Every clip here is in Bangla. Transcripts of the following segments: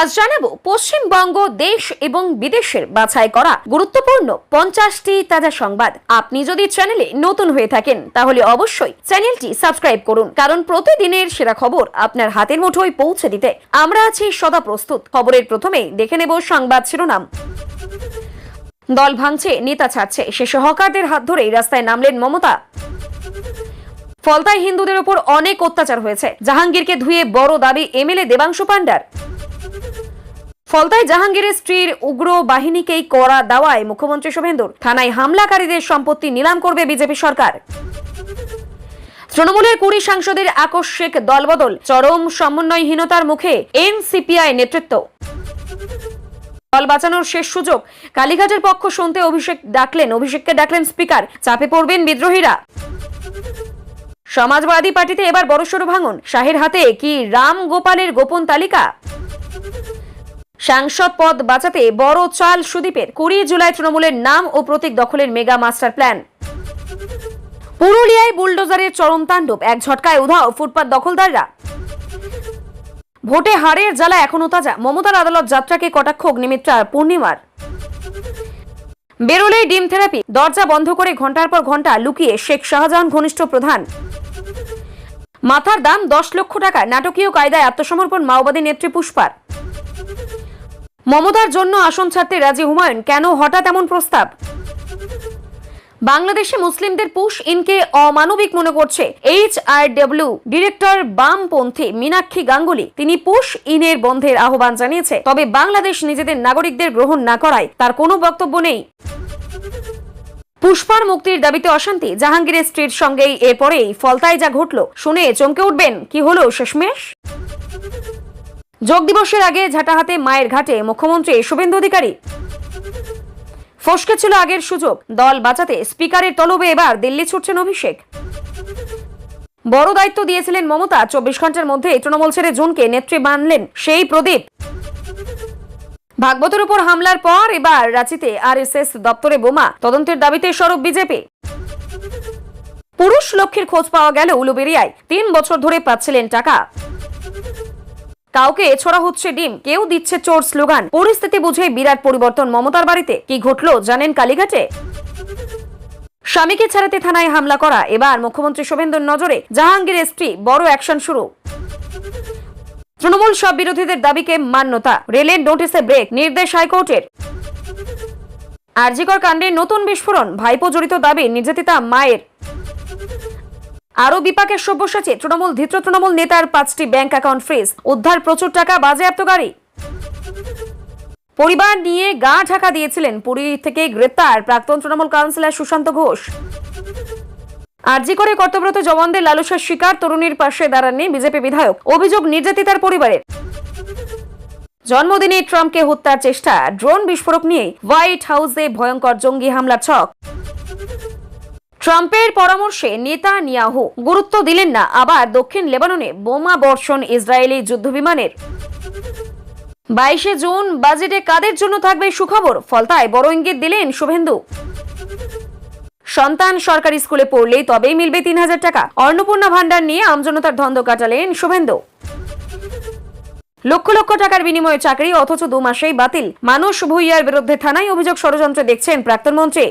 আজ জানাবো পশ্চিমবঙ্গ দেশ এবং বিদেশের বাছাই করা গুরুত্বপূর্ণ 50টি তাজা সংবাদ। আপনি যদি চ্যানেলে নতুন হয়ে থাকেন তাহলে অবশ্যই চ্যানেলটি সাবস্ক্রাইব করুন, কারণ প্রতিদিনের সেরা খবর আপনার হাতের মুঠোয় পৌঁছে দিতে আমরা আছি সদা প্রস্তুত। খবরের প্রথমেই দেখে নেব সংবাদ শিরোনাম। দল ভাঙছে, নেতা ছাড়ছে, শেষে হকারদের হাত ধরেই রাস্তায় নামলেন মমতা। ফলতায় হিন্দুদের উপর অনেক অত্যাচার হয়েছে, জাহাঙ্গীরকে ধুয়ে বড় দাবি এমএলএ দেবাংশু পান্ডার। ফলতায় জাহাঙ্গীরের স্ত্রীর উগ্র বাহিনীকেই করা দাওয়ায় মুখ্যমন্ত্রী শুভেন্দুর। থানায় হামলাকারীদের সম্পত্তি নিলাম করবে বিজেপি সরকার। তৃণমূলের 20 সাংসদের আকস্মিক দলবদল, চরম সমন্বয়হীনতার মুখে এনসিপিআই নেতৃত্ব। দল বাঁচানোর শেষ সুযোগ, কালীঘাটের পক্ষ শুনতে অভিষেককে ডাকলেন স্পিকার। চাপে পড়বেন বিদ্রোহীরা। সমাজবাদী পার্টিতে এবার বড়সড় ভাঙন, শাহের হাতে কি রাম গোপালের গোপন তালিকা? সাংসদ পদ বাঁচাতে বড় চাল সুদীপের। 20 জুলাই তৃণমূলের নাম ও প্রতীক দখলের মেগা মাস্টার প্ল্যান। পুরুলিয়ায় বুলডোজারের চরম তাণ্ডব, এক ঝটকায় উধাও ফুটপাত দখলদাররা। ভোটে হারের জ্বালা এখনো তাজা, মমতার আদালত যাত্রাকে কটাক্ষ অগ্নিমিত্রা পূর্ণিমার। বেরোলেই ডিম থেরাপি, দরজা বন্ধ করে ঘন্টার পর ঘন্টা লুকিয়ে শেখ শাহজাহান ঘনিষ্ঠ প্রধান। মাথার দাম 10 লক্ষ টাকা, নাটকীয় কায়দায় আত্মসমর্পণ মাওবাদী নেত্রী পুষ্পার। মমতার জন্য আসন ছাড়তে রাজি হুমায়ুন, কেন হঠাৎ এমন প্রস্তাব? বাংলাদেশে মুসলিমদের পুশ ইনকে অমানবিক মনে করছে HRW ডিরেক্টর বামপন্থী মীনাক্ষী গাঙ্গুলি। তিনি পুশ ইনের বন্ধের আহ্বান জানিয়েছে, তবে বাংলাদেশ নিজেদের নাগরিকদের গ্রহণ না করায় তার কোনো বক্তব্য নেই। পুষ্পার মুক্তির দাবিতে অশান্তি, জাহাঙ্গীরের স্ত্রীর সঙ্গেই এরপরেই ফলতায় যা ঘটল শুনে চমকে উঠবেন। কি হলো শেষমেশ? যোগ দিবসের আগে ঝাঁটাহাতে মায়ের ঘাটে মুখ্যমন্ত্রী শুভেন্দু অধিকারী। ফসকে ছিল আগের সুযোগ, দল বাঁচাতে স্পিকারের তলবে এবার দিল্লি ছুটছেন অভিষেক। বড় দায়িত্ব দিয়েছিলেন মমতা, 24 ঘন্টার মধ্যে তৃণমূল ছেড়ে জুনকে নেত্রী বানলেন সেই প্রদীপ। ভাগবতের উপর হামলার পর এবার রাঁচিতে RSS দপ্তরে বোমা, তদন্তের দাবিতে সরব বিজেপি। পুরুষ লক্ষ্মীর খোঁজ পাওয়া গেল উলুবেড়িয়ায়, 3 বছর ধরে পাচ্ছিলেন টাকা। কাউকে ছোড়া হচ্ছে ডিম, কেউ দিচ্ছে চোর স্লোগান। পরিস্থিতি বুঝে বিরাট পরিবর্তন মমতার বাড়িতে। কি ঘটলো জানেন কালীঘাটে? স্বামীকে ছাড়াতে থানায় হামলা করা, এবার মুখ্যমন্ত্রী শুভেন্দুর নজরে। জাহাঙ্গীরের স্ত্রী, বড় অ্যাকশন শুরু। তৃণমূল সব বিরোধীদের দাবিকে মান্যতা, রেলের নোটিসে ব্রেক, নির্দেশ হাইকোর্টের। আরজিকর কাণ্ডে নতুন বিস্ফোরণ, ভাইপো জড়িত দাবি নির্যাতিতা মায়ের। আরো বিপাকের সব্যসাচী, ধৃত তৃণমূল নেতার 5টি ব্যাংক অ্যাকাউন্ট ফ্রিজ, উদ্ধার প্রচুর টাকা, বাজেয়াপ্ত গাড়ি। পরিবার নিয়ে গা ঢাকা দিয়েছিলেন, পুরী থেকে গ্রেপ্তার প্রাক্তন তৃণমূল কাউন্সিলর সুশান্ত ঘোষ। আরজি করে কর্তব্যরত জওয়ানদের লালসার শিকার তরুণীর পাশে দাঁড়াননি বিজেপি বিধায়ক, অভিযোগ নির্যাতিতার পরিবারের। জন্মদিনে ট্রাম্পকে হত্যার চেষ্টা, ড্রোন বিস্ফোরক নিয়ে হোয়াইট হাউসে ভয়ঙ্কর জঙ্গি হামলার ছক। ট্রাম্পের পরামর্শে নেতানিয়াহু গুরুত্ব দিলেন না, আবার দক্ষিণ লেবাননে বোমা বর্ষণ ইসরায়েলি যুদ্ধবিমানের। 22 জুন বাজেটে কাদের জন্য থাকবে সুখবর, ফলতায় বড় ইঙ্গিত দিলেন শুভেন্দু। সন্তান সরকারি স্কুলে পড়লেই তবেই মিলবে 3000 টাকা, অন্নপূর্ণা ভান্ডার নিয়ে আমজনতার দ্বন্দ্ব কাটালেন শুভেন্দু। লক্ষ লক্ষ টাকার বিনিময়ে চাকরি, অথচ 2 মাসেই বাতিল। মানুষ ভূঁইয়ার বিরুদ্ধে থানায় অভিযোগ, ষড়যন্ত্র দেখছেন প্রাক্তন মন্ত্রী।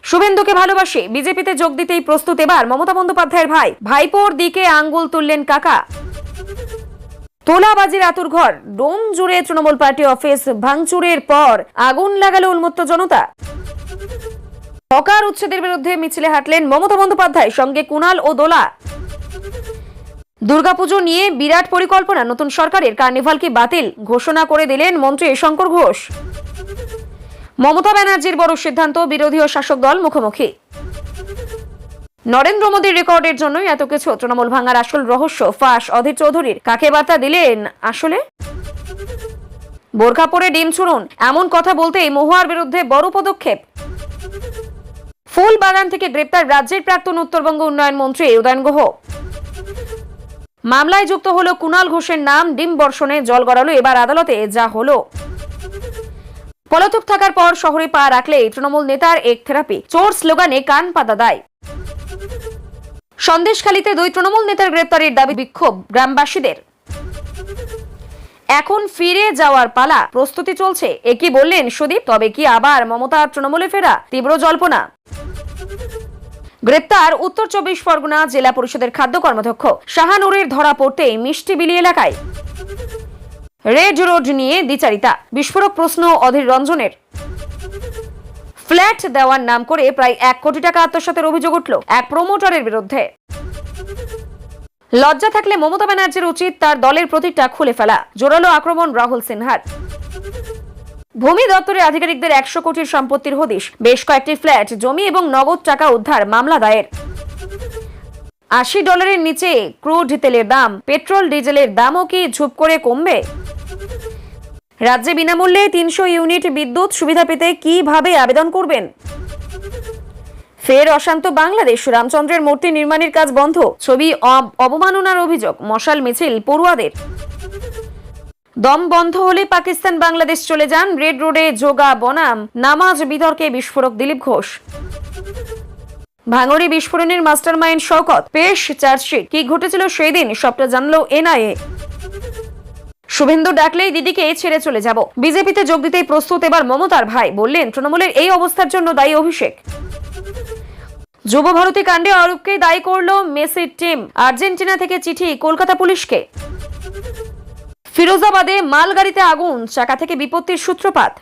শুভেন্দুকে ভালোবাসে, বিজেপিতে যোগ দিতেই প্রস্তুত এবার মমতা বন্দ্যোপাধ্যায়ের ভাই। ভাইপোর দিকে আঙ্গুল তুললেন কাকা। তোলাবাজির আতুর ঘর, ডোম জুড়ে তৃণমূল পার্টি অফিস ভাঙচুরের পর আগুন লাগালো উন্মত্ত জনতা। হকার উচ্ছেদের বিরুদ্ধে মিছিলে হাঁটলেন মমতা বন্দ্যোপাধ্যায়, সঙ্গে কুণাল ও দোলা। দুর্গাপুজো নিয়ে বিরাট পরিকল্পনা, নতুন সরকারের কার্নিভালকে বাতিল ঘোষণা করে দিলেন মন্ত্রী শঙ্কর ঘোষ। মমতা ব্যানার্জির বড় সিদ্ধান্ত, বিরোধী ও শাসক দল মুখোমুখি। নরেন্দ্র মোদীর রেকর্ডের জন্যই এত কিছু, তৃণমূল ভাঙার আসল রহস্য ফাঁস অধীর চৌধুরীর। কাকে বার্তা দিলেন আসলে? বোরখা পরে ডিম ছুড়ুন, এমন কথা বলতেই মহুয়ার বিরুদ্ধে বড় পদক্ষেপ। ফুল বাগান থেকে গ্রেপ্তার রাজ্যের প্রাক্তন উত্তরবঙ্গ উন্নয়ন মন্ত্রী উদয়ন গুহ। মামলায় যুক্ত হলো কুণাল ঘোষের নাম, ডিম বর্ষণে জল গড়ালো এবার আদালতে। যা হলো, পলাতক থাকার পর শহরে পা রাখলে তৃণমূল নেতার এক থেরাপি, চোর স্লোগানে কান পাতা দায়। সন্দেশখালীতে 2 তৃণমূল নেতার গ্রেপ্তারের দাবি, বিক্ষোভ গ্রামবাসীদের। এখন ফিরে যাওয়ার পালা, প্রস্তুতি চলছে, একই বললেন সুদীপ। তবে কি আবার মমতার তৃণমূলে ফেরা? তীব্র জল্পনা। গ্রেপ্তার উত্তর 24 পরগনা জেলা পরিষদের খাদ্য কর্মাধ্যক্ষ শাহানুরের ধরা পড়তেই মিষ্টিবিলি এলাকায় রেড রোড নিয়ে দ্বিচারিতা। বিস্ফোরক প্রশ্ন অধীর রঞ্জনের। ফ্ল্যাট দেওয়ার নাম করে প্রায় 1 কোটি টাকা আত্মসাতের অভিযোগ উঠল এক প্রমোটারের বিরুদ্ধে। লজ্জা থাকলে মমতা ব্যানার্জির উচিত তার দলের প্রতীকটা খুলে ফেলা, জোরালো আক্রমণ রাহুল সিনহার। ভূমি দপ্তরের আধিকারিকদের 100 কোটির সম্পত্তির হদিশ, বেশ কয়েকটি ফ্ল্যাট, জমি এবং নগদ টাকা উদ্ধার, মামলা দায়ের। $80 নিচে ক্রুড তেলের দাম, পেট্রোল ডিজেলের দামও কি ঝুপ করে কমবে? রাজ্যে বিনামূল্যে 300 ইউনিট বিদ্যুৎ সুবিধা পেতে কিভাবে আবেদন করবেন? ফের অশান্ত বাংলাদেশ, রামচন্দ্রের মূর্তি নির্মাণের কাজ বন্ধ, ছবি অবমাননার অভিযোগ, মশাল মিছিল পড়ুয়াদের। দম বন্ধ হলে পাকিস্তান বাংলাদেশ চলে যান, রেড রোডে যোগা বনাম নামাজ বিতর্কে বিস্ফোরক দিলীপ ঘোষ। ভাঙড়ে বিস্ফোরণের মাস্টারমাইন্ড শওকত, পেশ চার্জশিট। কি ঘটেছিল সেই দিন সবটা জানলো এনআইএ। শুভেন্দু ডাকলেই দিদিকে ছেড়ে চলে যাব, বিজেপিতে যোগ দিতেই প্রস্তুত এবার মমতার ভাই, বললেন তৃণমূলের এই অবস্থার জন্য দায়ী অভিষেক। যুব ভারতী কাণ্ডে অরূপকে দায়ী করল মেসির টিম, আর্জেন্টিনা থেকে চিঠি কলকাতা পুলিশকে। ফিরোজাবাদে মালগাড়িতে আগুন, চাকা থেকে বিপত্তির সূত্রপাত।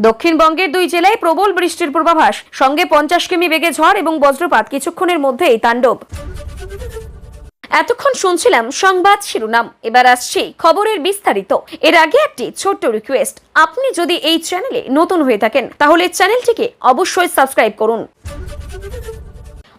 দক্ষিণবঙ্গের 2 জেলায় প্রবল বৃষ্টির পূর্বাভাস, সঙ্গে 50 কিমি বেগে ঝড় এবং বজ্রপাত, কিছুক্ষণের মধ্যেই তাণ্ডব। এতক্ষণ শুনছিলাম সংবাদ শিরোনাম, এবার আসছি খবরের বিস্তারিত। এর আগে একটি ছোট্ট রিকোয়েস্ট, আপনি যদি এই চ্যানেলে নতুন হয়ে থাকেন তাহলে চ্যানেলটিকে অবশ্যই সাবস্ক্রাইব করুন।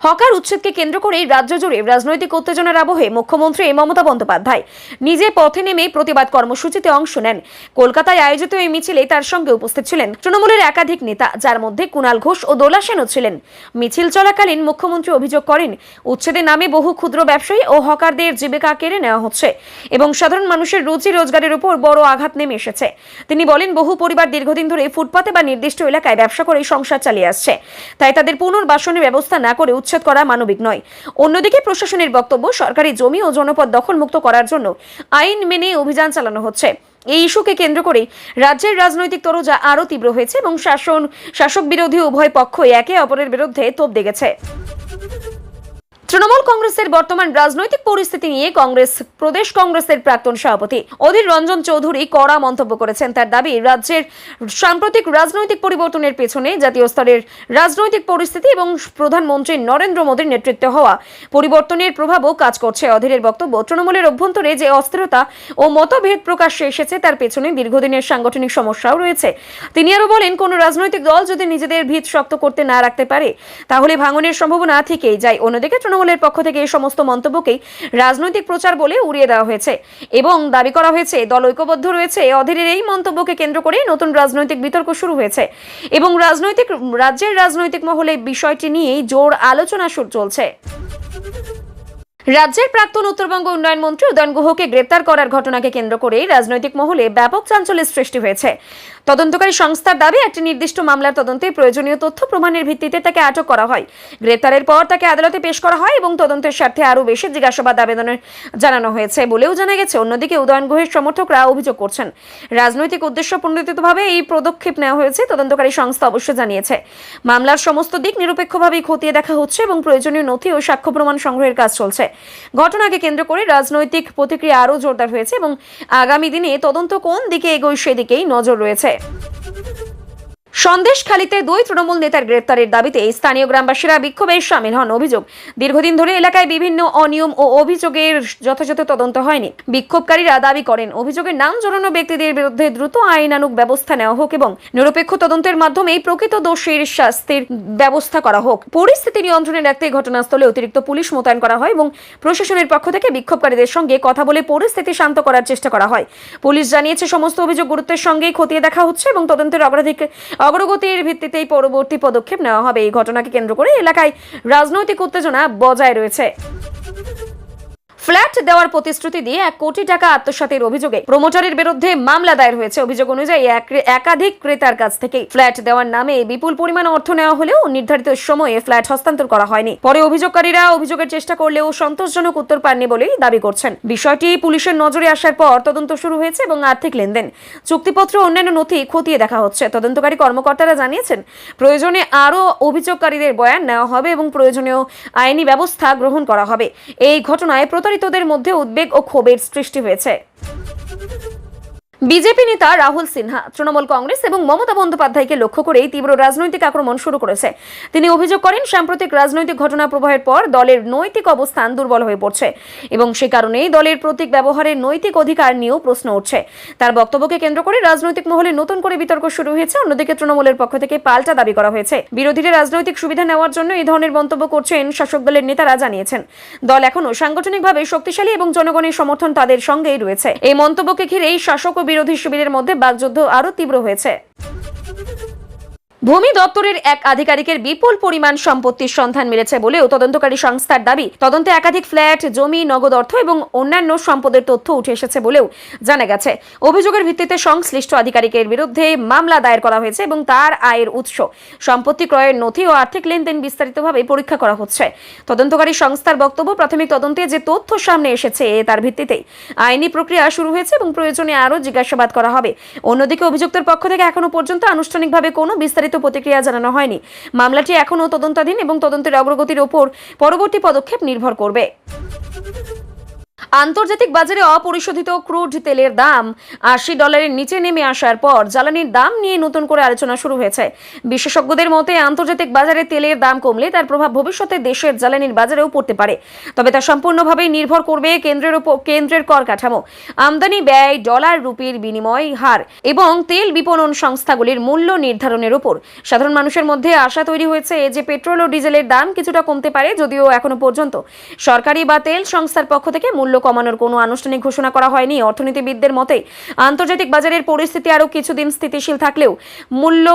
হকার উচ্ছেদকে কেন্দ্র করে রাজ্য জুড়ে রাজনৈতিক উত্তেজনার আবহে মুখ্যমন্ত্রী মমতা বন্দ্যোপাধ্যায় নিজে পথে নেমে প্রতিবাদ কর্মসূচিতে অংশ নেন। কলকাতায় আয়োজিত এই মিছিলে তার সঙ্গে উপস্থিত ছিলেন তৃণমূলের একাধিক নেতা, যার মধ্যে কুণাল ঘোষ ও দোলা সেনও ছিলেন। মিছিল চলাকালীন মুখ্যমন্ত্রী অভিযোগ করেন, উচ্ছেদের নামে বহু ক্ষুদ্র ব্যবসায়ী ও হকারদের জীবিকা কেড়ে নেওয়া হচ্ছে এবং সাধারণ মানুষের রুজি রোজগারের উপর বড় আঘাত নেমে এসেছে। তিনি বলেন, বহু পরিবার দীর্ঘদিন ধরে ফুটপাতে বা নির্দিষ্ট এলাকায় ব্যবসা করে সংসার চালিয়ে আসছে, তাই তাদের পুনর্বাসনের ব্যবস্থা না করে উচ্ছেদ করা মানবিক নয়। অন্যদিকে প্রশাসনের বক্তব্য, সরকারি জমি ও জনপদ দখলমুক্ত করার জন্য আইন মেনে অভিযান চালানো হচ্ছে। এই ইস্যুকে কেন্দ্র করে রাজ্যের রাজনৈতিক তরজা আরো তীব্র হয়েছে এবং শাসক বিরোধী উভয় পক্ষই একে অপরের বিরুদ্ধে তোপ দেগেছে। তৃণমূল কংগ্রেসের বর্তমান রাজনৈতিক পরিস্থিতি নিয়ে প্রদেশ কংগ্রেসের প্রাক্তন সভাপতি অধীর রঞ্জন চৌধুরী কড়া মন্তব্য করেছেন। তার দাবি, রাজ্যের সাম্প্রতিক রাজনৈতিক পরিবর্তনের পেছনে জাতীয় স্তরের রাজনৈতিক পরিস্থিতি এবং প্রধানমন্ত্রী নরেন্দ্র মোদীর নেতৃত্বে হওয়া পরিবর্তনের প্রভাবও কাজ করছে। অধীরের বক্তব্য, তৃণমূলের অভ্যন্তরে যে অস্থিরতা ও মতভেদ প্রকাশ্যে এসেছে তার পেছনে দীর্ঘদিনের সাংগঠনিক সমস্যাও রয়েছে। তিনি আরো বলেন, কোন রাজনৈতিক দল যদি নিজেদের ভিত শক্ত করতে না রাখতে পারে তাহলে ভাঙনের সম্ভাবনা থেকেই যায়। অন্যদিকে তৃণমূলের পক্ষ থেকে এই সমস্ত মন্তব্যকেই রাজনৈতিক প্রচার বলে উড়িয়ে দেওয়া হয়েছে এবং দাবি করা হয়েছে দল ঐক্যবদ্ধ রয়েছে। অধীরের এই মন্তব্যকে কেন্দ্র করে নতুন রাজনৈতিক বিতর্ক শুরু হয়েছে এবং রাজ্যের রাজনৈতিক মহলে বিষয়টি নিয়েই জোর আলোচনা চলছে। রাজ্যের প্রাক্তন উত্তরবঙ্গ উন্নয়ন মন্ত্রী উদয়ন গুহকে গ্রেপ্তার করার ঘটনাকে কেন্দ্র করে রাজনৈতিক মহলে ব্যাপক চাঞ্চল্যের সৃষ্টি হয়েছে। তদন্তকারী সংস্থার দাবি, একটি নির্দিষ্ট মামলার তদন্তে প্রয়োজনীয় তথ্য প্রমাণের ভিত্তিতে তাকে আটক করা হয়। গ্রেপ্তারের পর তাকে আদালতে পেশ করা হয় এবং তদন্তের স্বার্থে আরও বেশি জিজ্ঞাসাবাদ আবেদনের জানানো হয়েছে বলেও জানা গেছে। অন্যদিকে উদয়ন গুহের সমর্থকরা অভিযোগ করছেন, রাজনৈতিক উদ্দেশ্য প্রণোদিতভাবে এই পদক্ষেপ নেওয়া হয়েছে। তদন্তকারী সংস্থা অবশ্য জানিয়েছে, মামলার সমস্ত দিক নিরপেক্ষভাবেই খতিয়ে দেখা হচ্ছে এবং প্রয়োজনীয় নথি ও সাক্ষ্য প্রমাণ সংগ্রহের কাজ চলছে। ঘটনাকে কেন্দ্র করে রাজনৈতিক প্রতিক্রিয়া আরও জোরদার হয়েছে এবং আগামী দিনে তদন্ত কোন দিকে এগোয় সেদিকেই নজর রয়েছে। সন্দেশখালীতে 2 তৃণমূল নেতার গ্রেপ্তারের দাবিতে স্থানীয় গ্রামবাসীরা বিক্ষোভে শামিল হন। অভিযোগ, দীর্ঘদিন ধরে এলাকায় বিভিন্ন অনিয়ম ও অভিযোগের যথাযথ তদন্ত হয়নি। বিক্ষোভকারীরা দাবি করেন, অভিযোগের নাম জড়ানো ব্যক্তিদের বিরুদ্ধে দ্রুত আইনানুগ ব্যবস্থা নেওয়া হোক এবং নিরপেক্ষ তদন্তের মাধ্যমে প্রকৃত দোষীর শাস্তির ব্যবস্থা করা হোক। পরিস্থিতি নিয়ন্ত্রণে রাখতে ঘটনাস্থলে অতিরিক্ত পুলিশ মোতায়েন করা হয় এবং প্রশাসনের পক্ষ থেকে বিক্ষোভকারীদের সঙ্গে কথা বলে পরিস্থিতি শান্ত করার চেষ্টা করা হয়। পুলিশ জানিয়েছে, সমস্ত অভিযোগ গুরুত্বের সঙ্গেই খতিয়ে দেখা হচ্ছে এবং তদন্তের অগ্রগতির ভিত্তিতেই পরবর্তী পদক্ষেপ নেওয়া হবে। এই ঘটনাকে কেন্দ্র করে এলাকায় রাজনৈতিক উত্তেজনা বজায় রয়েছে। ফ্ল্যাট দেওয়ার প্রতিশ্রুতি দিয়ে 1 কোটি টাকা আত্মসাতের অভিযোগে প্রমোটারের বিরুদ্ধে মামলা দায়ের হয়েছে। অভিযোগ অনুযায়ী একাধিক ক্রেতার কাছ থেকে ফ্ল্যাট দেওয়ার নামে বিপুল পরিমাণ অর্থ নেওয়া হলেও নির্ধারিত সময়ে ফ্ল্যাট হস্তান্তর করা হয়নি। পরে অভিযোগকারীরা অভিযোগের চেষ্টা করলেও সন্তোষজনক উত্তর পাননি বলেই দাবি করছেন। বিষয়টি পুলিশের নজরে আসার পর তদন্ত শুরু হয়েছে এবং আর্থিক লেনদেন, চুক্তিপত্র ও অন্যান্য নথি খতিয়ে দেখা হচ্ছে। তদন্তকারী কর্মকর্তারা জানিয়েছেন, প্রয়োজনে আরও অভিযোগকারীদের বয়ান নেওয়া হবে এবং প্রয়োজনীয় আইনি ব্যবস্থা গ্রহণ করা হবে। এই ঘটনায় প্রতারিতদের মধ্যে উদ্বেগ ও ক্ষোভের সৃষ্টি হয়েছে। বিজেপি নেতা রাহুল সিনহা তৃণমূল কংগ্রেস এবং মমতা বন্দ্যোপাধ্যায়কে লক্ষ্য করেই তীব্র রাজনৈতিক আক্রমণ শুরু করেছে। তিনি অভিযোগ করেন, সাম্প্রতিক রাজনৈতিক ঘটনা প্রবাহের পর দলের নৈতিক অবস্থান দুর্বল হয়ে পড়ছে এবং সে কারণেই দলের প্রতীক ব্যবহারের নৈতিক অধিকার নিয়েও প্রশ্ন উঠছে। তার বক্তব্যকে কেন্দ্র করে রাজনৈতিক মহলে নতুন করে বিতর্ক শুরু হয়েছে। অন্যদিকে তৃণমূলের পক্ষ থেকে পাল্টা দাবি করা হয়েছে। বিরোধীরা রাজনৈতিক সুবিধা নেওয়ার জন্য এই ধরনের মন্তব্য করছেন শাসক দলের নেতারা জানিয়েছেন। দল এখনো সাংগঠনিকভাবে শক্তিশালী এবং জনগণের সমর্থন তাদের সঙ্গেই রয়েছে। এই মন্তব্যকে ঘিরেই শাসক ও বিরোধী শিবিরের মধ্যে বাকযুদ্ধ আরো তীব্র হয়েছে। ভূমি দপ্তরের এক আধিকারিকের বিপুল পরিমাণ সম্পত্তির সন্ধান মিলেছে বলেও তদন্তকারী সংস্থার দাবি। তদন্তে একাধিক ফ্ল্যাট, জমি, নগদ অর্থ এবং অন্যান্য সম্পদের তথ্য উঠে এসেছে বলেও জানা গেছে। অভিযোগের ভিত্তিতে সংশ্লিষ্ট আধিকারিকের বিরুদ্ধে মামলা দায়ের করা হয়েছে এবং তার আয়ের উৎস, সম্পত্তি ক্রয়ের নথি ও আর্থিক লেনদেন বিস্তারিতভাবে পরীক্ষা করা হচ্ছে। তদন্তকারী সংস্থার বক্তব্য, প্রাথমিক তদন্তে যে তথ্য সামনে এসেছে তার ভিত্তিতে আইনি প্রক্রিয়া শুরু হয়েছে এবং প্রয়োজনে আরও জিজ্ঞাসাবাদ করা হবে। অন্যদিকে অভিযুক্তের পক্ষ থেকে এখনো পর্যন্ত আনুষ্ঠানিকভাবে কোনো বিস্তারিত প্রতিক্রিয়া জানানো হয়নি। মামলাটি এখনও তদন্তাধীন এবং তদন্তের অগ্রগতির উপর পরবর্তী পদক্ষেপ নির্ভর করবে। আন্তর্জাতিক বাজারে অপরিশোধিত ক্রুড তেলের দাম $80 নিচে নেমে আসার পর জ্বালানির দাম নিয়ে নতুন করে আলোচনা শুরু হয়েছে। বিশেষজ্ঞদের মতে, আন্তর্জাতিক বাজারে তেলের দাম কমলে তার প্রভাব ভবিষ্যতে দেশের জ্বালানির বাজারেও পড়তে পারে। তবে তা সম্পূর্ণভাবে নির্ভর করবে কেন্দ্রের কর কাঠামো, আমদানি ব্যয়, ডলার রুপির বিনিময় হার এবং তেল বিপণন সংস্থাগুলির মূল্য নির্ধারণের উপর। সাধারণ মানুষের মধ্যে আশা তৈরি হয়েছে যে পেট্রোল ও ডিজেলের দাম কিছুটা কমতে পারে, যদিও এখনো পর্যন্ত সরকারি বা তেল সংস্থার পক্ষ থেকে মূল্য কমানোর কোনো আনুষ্ঠানিক ঘোষণা করা হয়নি। অর্থনীতিবিদদের মতে, আন্তর্জাতিক বাজারের পরিস্থিতি আরও কিছুদিন স্থিতিশীল থাকলেও মূল্য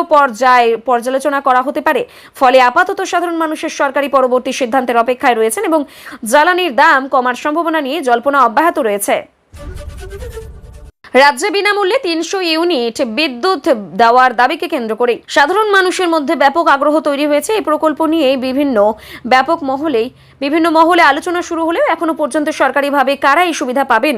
পর্যালোচনা করা হতে পারে। ফলে আপাতত সাধারণ মানুষের সরকারি পরবর্তী সিদ্ধান্তের অপেক্ষায় রয়েছেন এবং জ্বালানির দাম কমার সম্ভাবনা নিয়ে জল্পনা অব্যাহত রয়েছে। রাজ্যে বিনামূল্যে 300 ইউনিট বিদ্যুৎ দেওয়ার দাবিকে কেন্দ্র করে সাধারণ মানুষের মধ্যে ব্যাপক আগ্রহ তৈরি হয়েছে। এই প্রকল্প নিয়ে বিভিন্ন মহলে আলোচনা শুরু হলেও এখনো পর্যন্ত সরকারিভাবে কারা এই সুবিধা পাবেন,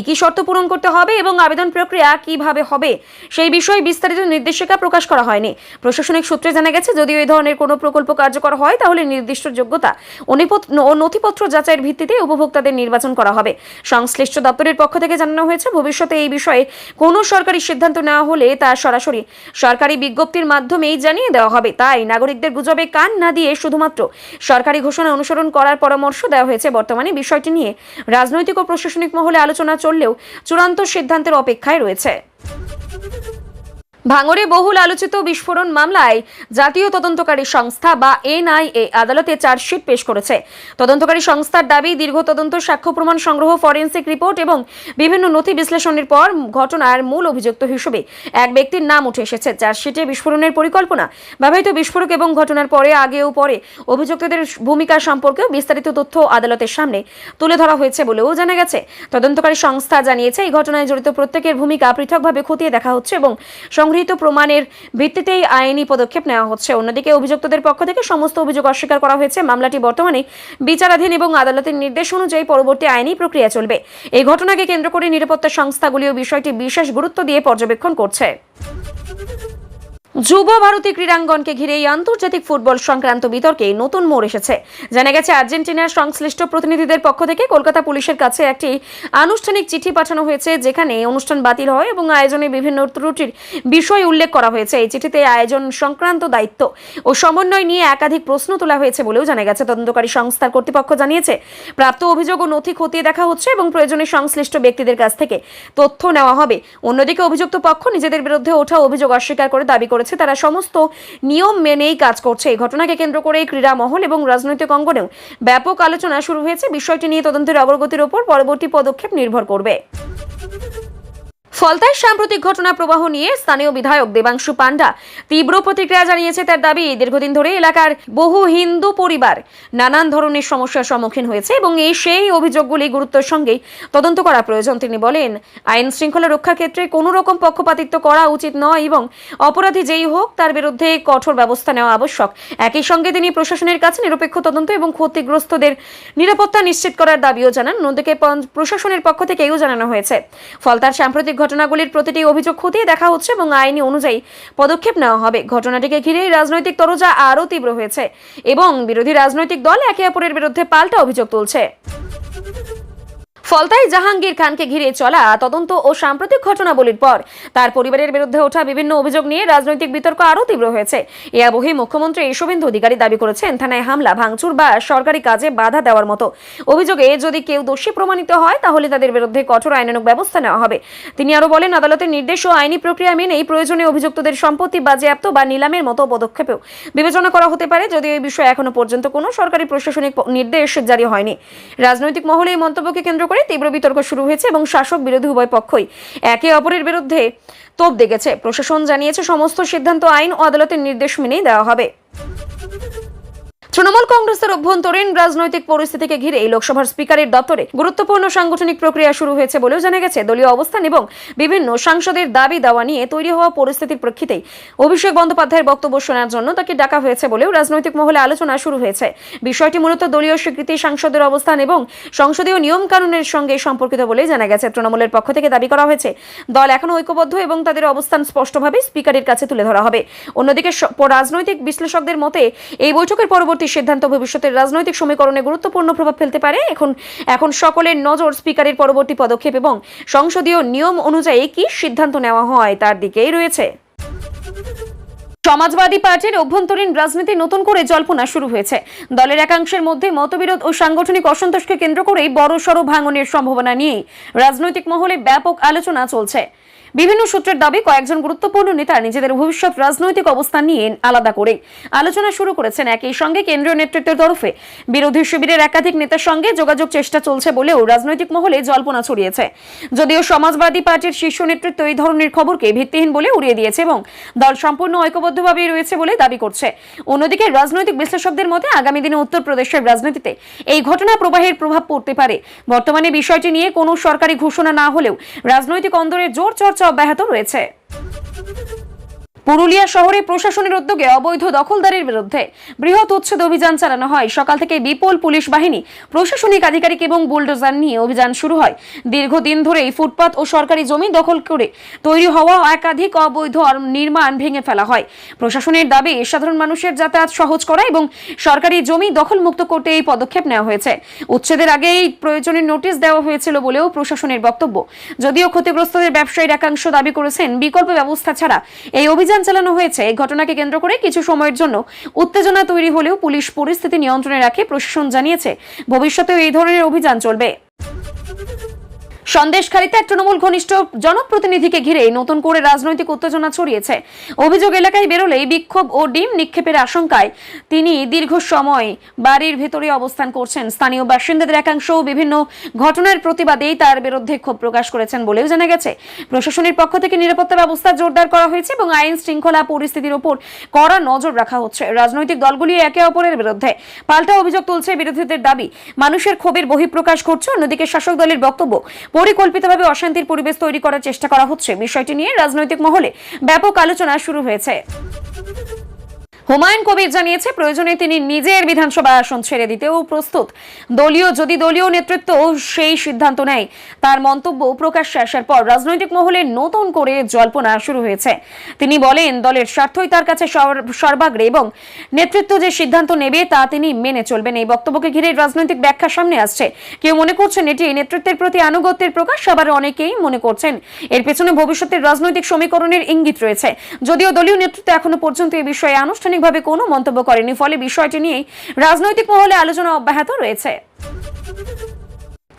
কি শর্ত পূরণ করতে হবে এবং আবেদন প্রক্রিয়া কিভাবে হবে সেই বিষয়ে বিস্তারিত নির্দেশিকা প্রকাশ করা হয়নি। প্রশাসনিক সূত্রে জানা গেছে, যদিও এই ধরনের কোনো প্রকল্প কার্যকর হয় তাহলে নির্দিষ্ট যোগ্যতা ও নথিপত্র যাচাইয়ের ভিত্তিতে উপভোক্তাদের নির্বাচন করা হবে। সংশ্লিষ্ট দপ্তরের পক্ষ থেকে জানানো হয়েছে, ভবিষ্যতে এই বিষয়ে কোনো সরকারি সিদ্ধান্ত নেওয়া হলে তা সরাসরি সরকারি বিজ্ঞপ্তির মাধ্যমেই জানিয়ে দেওয়া হবে। তাই নাগরিকদের গুজবে কান না দিয়ে শুধুমাত্র সরকারি ঘোষণা অনুসরণ করার পরামর্শ দেওয়া হয়েছে। বর্তমানে বিষয়টি নিয়ে রাজনৈতিক ও প্রশাসনিক মহলে আলোচনা চললেও চূড়ান্ত সিদ্ধান্তের অপেক্ষায় রয়েছে। ভাঙড়ে বহুল আলোচিত বিস্ফোরণ মামলায় জাতীয় তদন্তকারী সংস্থা বা এনআইএ আদালতে চার্জশিট পেশ করেছে। তদন্তকারী সংস্থার দাবি, দীর্ঘ তদন্ত, সাক্ষ্য প্রমাণ সংগ্রহ, ফরেনসিক রিপোর্ট এবং বিভিন্ন নথি বিশ্লেষণের পর ঘটনার মূল অভিযুক্ত হিসেবে এক ব্যক্তির নাম উঠে এসেছে। চার্জশিটে বিস্ফোরণের পরিকল্পনা, ব্যবহৃত বিস্ফোরক এবং ঘটনার পরে, আগে ও পরে অভিযুক্তদের ভূমিকা সম্পর্কেও বিস্তারিত তথ্য আদালতের সামনে তুলে ধরা হয়েছে বলেও জানা গেছে। তদন্তকারী সংস্থা জানিয়েছে, এই ঘটনায় জড়িত প্রত্যেকের ভূমিকা পৃথকভাবে খতিয়ে দেখা হচ্ছে এবং সংগৃহীত প্রমাণের ভিত্তিতেই আইনি পদক্ষেপ নেওয়া হচ্ছে। অন্যদিকে অভিযুক্তদের পক্ষ থেকে সমস্ত অভিযোগ অস্বীকার করা হয়েছে। মামলাটি বর্তমানে বিচারাধীন এবং আদালতের নির্দেশ অনুযায়ী পরবর্তী আইনি প্রক্রিয়া চলবে। এই ঘটনাকে কেন্দ্র করে নিরাপত্তা সংস্থাগুলিও বিষয়টি বিশেষ গুরুত্ব দিয়ে পর্যবেক্ষণ করছে। যুব ভারতী ক্রীড়াঙ্গনকে ঘিরে এই আন্তর্জাতিক ফুটবল সংক্রান্ত বিতর্কে নতুন মোড় এসেছে। জানা গেছে, আর্জেন্টিনার সংশ্লিষ্ট প্রতিনিধিদের পক্ষ থেকে কলকাতা পুলিশের কাছে একটি আনুষ্ঠানিক চিঠি পাঠানো হয়েছে, যেখানে অনুষ্ঠান বাতিল হয় এবং আয়োজনে বিভিন্ন ত্রুটির বিষয় উল্লেখ করা হয়েছে। এই চিঠিতে আয়োজন সংক্রান্ত দায়িত্ব ও সমন্বয় নিয়ে একাধিক প্রশ্ন তোলা হয়েছে বলেও জানা গেছে। তদন্তকারী সংস্থার কর্তৃপক্ষ জানিয়েছে, প্রাপ্ত অভিযোগ ও নথি খতিয়ে দেখা হচ্ছে এবং প্রয়োজনে সংশ্লিষ্ট ব্যক্তিদের কাছ থেকে তথ্য নেওয়া হবে। অন্যদিকে অভিযুক্ত পক্ষ নিজেদের বিরুদ্ধে ওঠা অভিযোগ অস্বীকার করে দাবি করেছে তারা সমস্ত নিয়ম মেনেই কাজ করছে। এই ঘটনাকে কেন্দ্র করে ক্রীড়া মহল এবং রাজনৈতিক অঙ্গনেও ব্যাপক আলোচনা শুরু হয়েছে। বিষয়টি নিয়ে তদন্তের অগ্রগতির উপর পরবর্তী পদক্ষেপ নির্ভর করবে। ফলতায় সাম্প্রতিক ঘটনা প্রবাহ নিয়ে স্থানীয় বিধায়ক দেবাংশু পান্ডা তীব্র প্রতিক্রিয়া জানিয়েছে। তার দাবি, দীর্ঘদিন ধরে এলাকার বহু হিন্দু পরিবার নানান ধরনের সমস্যার সম্মুখীন হয়েছে এবং সেই অভিযোগগুলি গুরুত্বের সঙ্গে তদন্ত করা প্রয়োজন। তিনি বলেন, আইন শৃঙ্খলা রক্ষার ক্ষেত্রে কোনো রকম পক্ষপাতিত্ব করা উচিত নয় এবং অপরাধী যেই হোক তার বিরুদ্ধে কঠোর ব্যবস্থা নেওয়া আবশ্যক। একই সঙ্গে তিনি প্রশাসনের কাছে নিরপেক্ষ তদন্ত এবং ক্ষতিগ্রস্তদের নিরাপত্তা নিশ্চিত করার দাবিও জানান। অন্যদিকে প্রশাসনের পক্ষ থেকেও জানানো হয়েছে, ফলতার সাম্প্রতিক ঘটনাগুলির প্রতিটি অভিযোগ খতিয়ে দেখা হচ্ছে এবং আইনি অনুযায়ী পদক্ষেপ নেওয়া হবে। ঘটনাটিকে ঘিরে রাজনৈতিক তরজা আরও তীব্র হয়েছে এবং বিরোধী রাজনৈতিক দল একে অপরের বিরুদ্ধে পাল্টা অভিযোগ তুলছে। ফলতায় জাহাঙ্গীর খানকে ঘিরে চলা তদন্ত ও সাম্প্রতিক ঘটনাবলীর পর তার পরিবারের বিরুদ্ধে ওঠা বিভিন্ন অভিযোগ নিয়ে রাজনৈতিক বিতর্ক আরও তীব্র হয়েছে। এ আবহে মুখ্যমন্ত্রী শুভেন্দু অধিকারী দাবি করেছেন, থানায় হামলা, ভাঙচুর বা সরকারি কাজে বাধা দেওয়ার মতো অভিযোগে যদি কেউ দোষী প্রমাণিত হয় তাহলে তাদের বিরুদ্ধে কঠোর আইনানুগ ব্যবস্থা নেওয়া হবে। তিনি আরও বলেন, আদালতের নির্দেশ ও আইনি প্রক্রিয়া মেনেই প্রয়োজনে অভিযুক্তদের সম্পত্তি বাজেয়াপ্ত বা নিলামের মতো পদক্ষেপেও বিবেচনা করা হতে পারে, যদিও এই বিষয়ে এখনো পর্যন্ত কোনো সরকারি প্রশাসনিক নির্দেশ জারি হয়নি। রাজনৈতিক মহলে এই মন্তব্যকে কেন্দ্র করে তীব্র বিতর্ক শুরু হয়েছে এবং শাসক বিরোধী উভয় পক্ষই একে অপরের বিরুদ্ধে তোপ দেখেছে। প্রশাসন জানিয়েছে, সমস্ত সিদ্ধান্ত আইন ও আদালতের নির্দেশ মেনেই দেওয়া হবে। তৃণমূল কংগ্রেসের অভ্যন্তরীণ রাজনৈতিক পরিস্থিতিকে ঘিরে লোকসভার স্পিকারের দপ্তরে গুরুত্বপূর্ণ সাংগঠনিক প্রক্রিয়া শুরু হয়েছে বলেও জানা গেছে। দলীয় অবস্থান এবং বিভিন্ন সাংসদের দাবি দাওয়া নিয়ে তৈরি হওয়া পরিস্থিতির প্রেক্ষিতেই অভিষেক বন্দ্যোপাধ্যায়ের বক্তব্য শোনার জন্য তাকে ডাকা হয়েছে বলেও রাজনৈতিক মহলে আলোচনা শুরু হয়েছে। বিষয়টি মূলত দলীয় স্বীকৃতি, সাংসদের অবস্থান এবং সংসদীয় নিয়ম কানুনের সঙ্গে সম্পর্কিত বলেই জানা গেছে। তৃণমূলের পক্ষ থেকে দাবি করা হয়েছে, দল এখনো ঐক্যবদ্ধ এবং তাদের অবস্থান স্পষ্টভাবে স্পিকারের কাছে তুলে ধরা হবে। অন্যদিকে রাজনৈতিক বিশ্লেষকদের মতে এই বৈঠকের পরবর্তী সিদ্ধান্ত ভবিষ্যতের রাজনৈতিক সমীকরণে গুরুত্বপূর্ণ প্রভাব ফেলতে পারে। এখন সকলের নজর স্পিকারের পরবর্তী পদক্ষেপ এবং সংসদীয় নিয়ম অনুযায়ী কি সিদ্ধান্ত নেওয়া হয় তার দিকেই রয়েছে। সমাজবাদী পার্টির অভ্যন্তরীণ রাজনীতি নতুন করে জল্পনা শুরু হয়েছে। দলের একাংশের মধ্যে মতবিরোধ ও সাংগঠনিক অসন্তোষকে কেন্দ্র করেই বড়সড় ভাঙনের সম্ভাবনা নিয়ে রাজনৈতিক মহলে ব্যাপক আলোচনা চলছে। বিভিন্ন সূত্রের দাবি, কয়েকজন গুরুত্বপূর্ণ নেতা নিজেদের ভবিষ্যৎ রাজনৈতিক অবস্থান নিয়ে আলাদা করে আলোচনা শুরু করেছেন। একই সঙ্গে কেন্দ্রীয় নেতৃত্বের তরফে বিরোধী শিবিরের একাধিক নেতার সঙ্গে যোগাযোগ চেষ্টা চলছে বলেও রাজনৈতিক মহলে জল্পনা ছড়িয়েছে। যদিও সমাজবাদী পার্টির শীর্ষ নেতৃত্ব এই ধরনের খবরকে ভিত্তিহীন বলে উড়িয়ে দিয়েছে এবং দল সম্পূর্ণ ঐক্যবদ্ধভাবে রয়েছে বলে দাবি করছে। অন্যদিকে রাজনৈতিক বিশ্লেষকদের মতে আগামী দিনে উত্তরপ্রদেশের রাজনীতিতে এই ঘটনা প্রবাহের প্রভাব পড়তে পারে। বর্তমানে বিষয়টি নিয়ে কোনো সরকারি ঘোষণা না হলেও রাজনৈতিক অন্দরে জোর চর্চা অব্যাহত রয়েছে। পুরুলিয়া শহরে প্রশাসনের উদ্যোগে অবৈধ দখলদারের বিরুদ্ধে বৃহৎ উচ্ছেদ অভিযান চালানো হয়। সকাল থেকে বিপুল পুলিশ বাহিনী, প্রশাসনিক আধিকারিক এবং বুলডোজার নিয়ে অভিযান শুরু হয়। দীর্ঘদিন ধরেই ফুটপাত ও সরকারি জমি দখল করে তৈরি হওয়া একাধিক অবৈধ নির্মাণ ভেঙে ফেলা হয়। প্রশাসনের দাবি, সাধারণ মানুষের যাতায়াত সহজ করা এবং সরকারি জমি দখলমুক্ত করতে এই পদক্ষেপ নেওয়া হয়েছে। উচ্ছেদের আগেই প্রয়োজনীয় নোটিশ দেওয়া হয়েছিল বলেও প্রশাসনের বক্তব্য। যদিও ক্ষতিগ্রস্তদের ব্যবসায়ীর একাংশ দাবি করেছেন, বিকল্প ব্যবস্থা ছাড়া এই অভিযান চালানো হয়েছে। এই ঘটনাকে কেন্দ্র করে কিছু সময়ের জন্য উত্তেজনা তৈরি হলেও পুলিশ পরিস্থিতি নিয়ন্ত্রণে রাখে। প্রশাসন জানিয়েছে, ভবিষ্যতেও এই ধরনের অভিযান চলবে। সন্দেশখালীতে এক তৃণমূল ঘনিষ্ঠ জনপ্রতিনিধিকে ঘিরে নতুন করে রাজনৈতিক উত্তেজনা ছড়িয়েছে। অভিযোগ, এলাকায় বেরোলেই বিক্ষোভ ও ডিম নিক্ষেপের আশঙ্কায় তিনি দীর্ঘ সময় বাড়ির ভেতরে অবস্থান করছেন। স্থানীয় বাসিন্দাদের একাংশ বিভিন্ন ঘটনার প্রতিবাদেই তার বিরুদ্ধে ক্ষোভ প্রকাশ করেছেন বলেও জানা গেছে। প্রশাসনের পক্ষ থেকে নিরাপত্তা ব্যবস্থা জোরদার করা হয়েছে এবং আইন শৃঙ্খলা পরিস্থিতির উপর কড়া নজর রাখা হচ্ছে। রাজনৈতিক দলগুলি একে অপরের বিরুদ্ধে পাল্টা অভিযোগ তুলছে। বিরোধীদের দাবি, মানুষের ক্ষোভের বহিঃপ্রকাশ ঘটছে। অন্যদিকে শাসক দলের বক্তব্য, পরিকল্পিতভাবে অশান্তির পরিবেশ তৈরি করার চেষ্টা করা হচ্ছে। বিষয়টি নিয়ে রাজনৈতিক মহলে ব্যাপক আলোচনা শুরু হয়েছে। হুমায়ুন কবির জানিয়েছে, প্রয়োজনে তিনি নিজের বিধানসভা আসন ছেড়ে দিতেও প্রস্তুত। যদি দলীয় নেতৃত্ব সেই সিদ্ধান্ত নেয়। তার মন্তব্য প্রকাশ্যে আসার পর রাজনৈতিক মহলে নতুন করে জল্পনা শুরু হয়েছে। তিনি বলেন, দলের স্বার্থই তার কাছে সর্বাগ্রে এবং নেতৃত্ব যে সিদ্ধান্ত নেবে তা তিনি মেনে চলবেন। এই বক্তব্যকে ঘিরে রাজনৈতিক ব্যাখ্যা সামনে আসছে। কেউ মনে করছেন এটি নেতৃত্বের প্রতি আনুগত্যের প্রকাশ, আবার অনেকেই মনে করছেন এর পেছনে ভবিষ্যতের রাজনৈতিক সমীকরণের ইঙ্গিত রয়েছে। যদিও দলীয় নেতৃত্ব এখনো পর্যন্ত এই বিষয়ে আনুষ্ঠানিকভাবে কোনো মন্তব্য করেনি, ফলে বিষয়টি নিয়ে রাজনৈতিক মহলে আলোচনা অব্যাহত রয়েছে।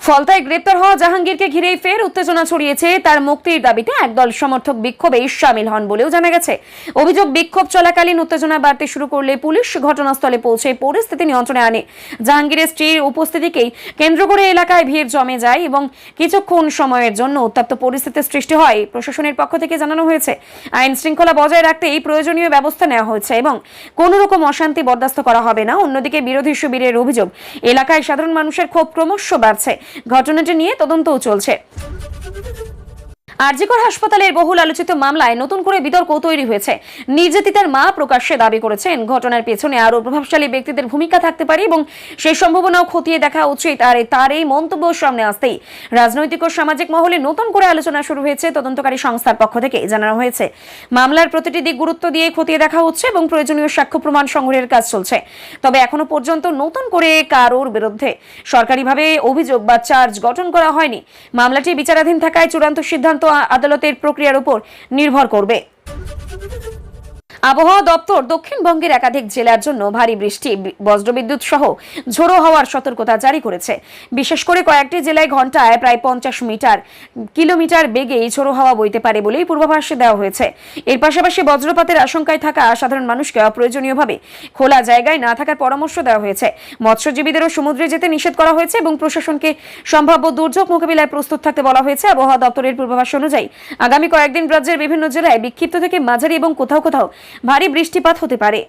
ফলতায় গ্রেপ্তার হওয়া জাহাঙ্গীরকে ঘিরেই ফের উত্তেজনা ছড়িয়েছে। তার মুক্তির দাবিতে একদল সমর্থক বিক্ষোভে শামিল হন বলেও জানা গেছে। অভিযোগ, বিক্ষোভ চলাকালীন উত্তেজনা বাড়তে শুরু করলে পুলিশ ঘটনাস্থলে পৌঁছে পরিস্থিতি নিয়ন্ত্রণে আনে। জাহাঙ্গীরের স্ত্রীর উপস্থিতিকেই কেন্দ্র করে এলাকায় ভিড় জমে যায় এবং কিছুক্ষণ সময়ের জন্য উত্তপ্ত পরিস্থিতির সৃষ্টি হয়। প্রশাসনের পক্ষ থেকে জানানো হয়েছে, আইন শৃঙ্খলা বজায় রাখতেই প্রয়োজনীয় ব্যবস্থা নেওয়া হয়েছে এবং কোনো রকম অশান্তি বরদাস্ত করা হবে না। অন্যদিকে বিরোধী শিবিরের অভিযোগ, এলাকায় সাধারণ মানুষের ক্ষোভ ক্রমশ বাড়ছে। ঘটনাটি নিয়ে তদন্তও চলছে। আরজিকর হাসপাতালের বহুল আলোচিত মামলায় নতুন করে বিতর্ক তৈরি হয়েছে। নির্যাতিতার মা প্রকাশ্যে দাবি করেছেন, ঘটনার পেছনে আরো প্রভাবশালী ব্যক্তিদের ভূমিকা থাকতে পারে এবং সেই সম্ভাবনাও খতিয়ে দেখা উচিত। আর তার এই মন্তব্য সামনে আসতেই রাজনৈতিক ও সামাজিক মহলে নতুন করে আলোচনা শুরু হয়েছে। তদন্তকারী সংস্থার পক্ষ থেকে জানানো হয়েছে, মামলার প্রতিটি দিক গুরুত্ব দিয়ে খতিয়ে দেখা হচ্ছে এবং প্রয়োজনীয় সাক্ষ্য প্রমাণ সংগ্রহের কাজ চলছে। তবে এখনো পর্যন্ত নতুন করে কারোর বিরুদ্ধে সরকারিভাবে অভিযোগ বা চার্জ গঠন করা হয়নি। মামলাটি বিচারাধীন থাকায় চূড়ান্ত সিদ্ধান্ত আদালতের প্রক্রিয়ার উপর নির্ভর করবে। আবহাওয়া দপ্তর দক্ষিণবঙ্গের একাধিক জেলার জন্য ভারী বৃষ্টি, বজ্রবিদ্যুৎ সহ ঝোড়ো হওয়ার সতর্কতা জারি করেছে। বিশেষ করে কয়েকটি জেলায় ঘন্টায় প্রায় 50 কিলোমিটার বেগে ঝোড়ো হাওয়া বইতে পারে বলেই পূর্বাভাস দেওয়া হয়েছে। এর পাশাপাশি বজ্রপাতের আশঙ্কায় থাকা সাধারণ মানুষকে অপ্রয়োজনীয়ভাবে খোলা জায়গায় না থাকার পরামর্শ দেওয়া হয়েছে। মৎস্যজীবীদেরও সমুদ্রে যেতে নিষেধ করা হয়েছে এবং প্রশাসনকে সম্ভাব্য দুর্যোগ মোকাবিলায় প্রস্তুত থাকতে বলা হয়েছে। আবহাওয়া দপ্তরের পূর্বাভাস অনুযায়ী আগামী কয়েকদিন রাজ্যের বিভিন্ন জেলায় বিক্ষিপ্ত থেকে মাঝারি এবং কোথাও কোথাও ভারী বৃষ্টিপাত হতে পারে।